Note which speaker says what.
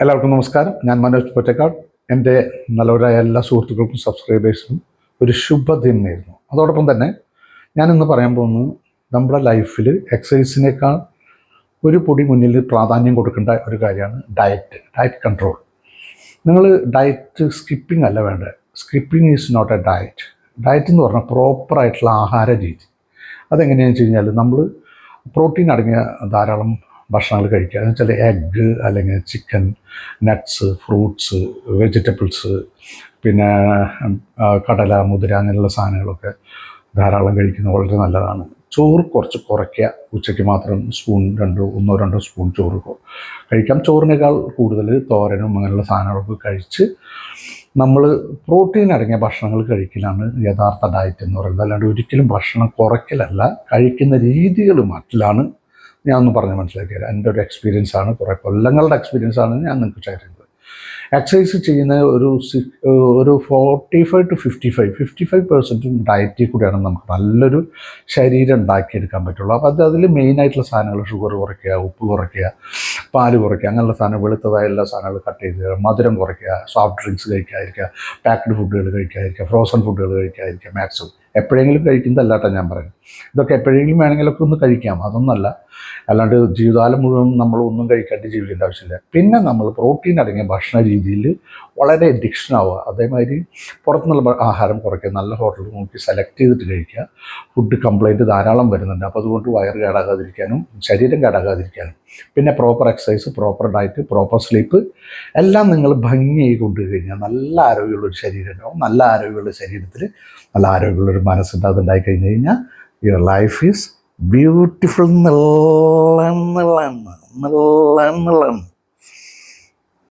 Speaker 1: എല്ലാവർക്കും നമസ്കാരം. ഞാൻ മനോജ് പൊറ്റക്കാട്. എൻ്റെ നല്ലവരായ എല്ലാ സുഹൃത്തുക്കൾക്കും സബ്സ്ക്രൈബേഴ്സിനും ഒരു ശുഭദിനം നേരുന്നു. അതോടൊപ്പം തന്നെ ഞാനിന്ന് പറയാൻ പോകുന്നത് നമ്മുടെ ലൈഫിൽ എക്സസൈസിനേക്കാൾ ഒരു പൊടി മുന്നിൽ പ്രാധാന്യം കൊടുക്കേണ്ട ഒരു കാര്യമാണ് ഡയറ്റ് കൺട്രോൾ. നിങ്ങൾ ഡയറ്റ് സ്കിപ്പിംഗ് അല്ല വേണ്ടത്. Skipping is not a diet. Diet എന്ന് പറഞ്ഞാൽ പ്രോപ്പറായിട്ടുള്ള ആഹാര രീതി. അതെങ്ങനെയാണെന്ന് വെച്ച് കഴിഞ്ഞാൽ നമ്മൾ പ്രോട്ടീൻ അടങ്ങിയ ധാരാളം ഭക്ഷണങ്ങൾ കഴിക്കുക. എന്ന് വെച്ചാൽ എഗ്ഗ്, അല്ലെങ്കിൽ ചിക്കൻ, നട്ട്സ്, ഫ്രൂട്ട്സ്, വെജിറ്റബിൾസ്, പിന്നെ കടല, മുതിര അങ്ങനെയുള്ള സാധനങ്ങളൊക്കെ ധാരാളം കഴിക്കുന്നത് വളരെ നല്ലതാണ്. ചോറ് കുറച്ച് കുറയ്ക്കുക. ഉച്ചയ്ക്ക് മാത്രം ഒന്നോ രണ്ടോ സ്പൂൺ ചോറ് കഴിക്കാം. ചോറിനേക്കാൾ കൂടുതൽ തോരനും അങ്ങനെയുള്ള സാധനങ്ങളൊക്കെ കഴിച്ച് നമ്മൾ പ്രോട്ടീൻ അടങ്ങിയ ഭക്ഷണങ്ങൾ കഴിക്കലാണ് യഥാർത്ഥ ഡയറ്റ് എന്ന് പറയുന്നത്. അല്ലാണ്ട് ഒരിക്കലും ഭക്ഷണം കുറയ്ക്കലല്ല, കഴിക്കുന്ന രീതികൾ മാറ്റലാണ് ഞാനൊന്ന് പറഞ്ഞ് മനസ്സിലാക്കിയത്. എൻ്റെ ഒരു എക്സ്പീരിയൻസാണ്, കുറേ കൊല്ലങ്ങളുടെ എക്സ്പീരിയൻസാണ് ഞാൻ നിങ്ങൾക്ക് ഷെയർ ചെയ്യുന്നത്. എക്സസൈസ് ചെയ്യുന്ന ഒരു 45 to 55% ഡയറ്റിൽ കൂടെയാണ് നമുക്ക് നല്ലൊരു ശരീരം ഉണ്ടാക്കിയെടുക്കാൻ പറ്റുള്ളൂ. അപ്പോൾ അതിൽ മെയിനായിട്ടുള്ള സാധനങ്ങൾ ഷുഗർ കുറയ്ക്കുക, ഉപ്പ് കുറയ്ക്കുക, പാല് കുറയ്ക്കുക, അങ്ങനെയുള്ള സാധനം, വെളുത്തതായ എല്ലാ സാധനങ്ങളും കട്ട് ചെയ്ത് മധുരം കുറയ്ക്കുക, സോഫ്റ്റ് ഡ്രിങ്ക്സ് കഴിക്കാതിരിക്കുക, പാക്ക്ഡ് ഫുഡുകൾ കഴിക്കാതിരിക്കുക, ഫ്രോസൺ ഫുഡുകൾ കഴിക്കാതിരിക്കുക. മാക്സിമം എപ്പോഴെങ്കിലും കഴിക്കുന്നതല്ലാട്ടോ ഞാൻ പറയുന്നത്. ഇതൊക്കെ എപ്പോഴെങ്കിലും വേണമെങ്കിലൊക്കെ ഒന്ന് കഴിക്കാം, അതൊന്നല്ല. അല്ലാണ്ട് ജീവിതകാലം മുഴുവൻ നമ്മൾ ഒന്നും കഴിക്കാണ്ട് ജീവിക്കേണ്ട ആവശ്യമില്ല. പിന്നെ നമ്മൾ പ്രോട്ടീൻ അടങ്ങിയ ഭക്ഷണ രീതിയിൽ വളരെ അഡിക്ഷൻ ആവുക. അതേമാതിരി പുറത്തുനിന്നുള്ള ആഹാരം കുറയ്ക്കുക, നല്ല ഹോട്ടൽ നോക്കി സെലക്ട് ചെയ്തിട്ട് കഴിക്കുക. ഫുഡ് കംപ്ലൈൻറ്റ് ധാരാളം വരുന്നുണ്ട്. അപ്പോൾ അതുകൊണ്ട് വയറ് കേടാകാതിരിക്കാനും ശരീരം കേടാകാതിരിക്കാനും പിന്നെ proper exercise, proper diet, proper sleep എല്ലാം നിങ്ങൾ ഭംഗിയായി കൊണ്ടുകഴിഞ്ഞാൽ നല്ല ആരോഗ്യമുള്ളൊരു ശരീരം ഉണ്ടാവും. നല്ല ആരോഗ്യമുള്ള ശരീരത്തിൽ നല്ല ആരോഗ്യമുള്ളൊരു മനസ്സുണ്ട്. അതുണ്ടായി കഴിഞ്ഞ് കഴിഞ്ഞാൽ യുവർ ലൈഫ് ഈസ് ബ്യൂട്ടിഫുൾ.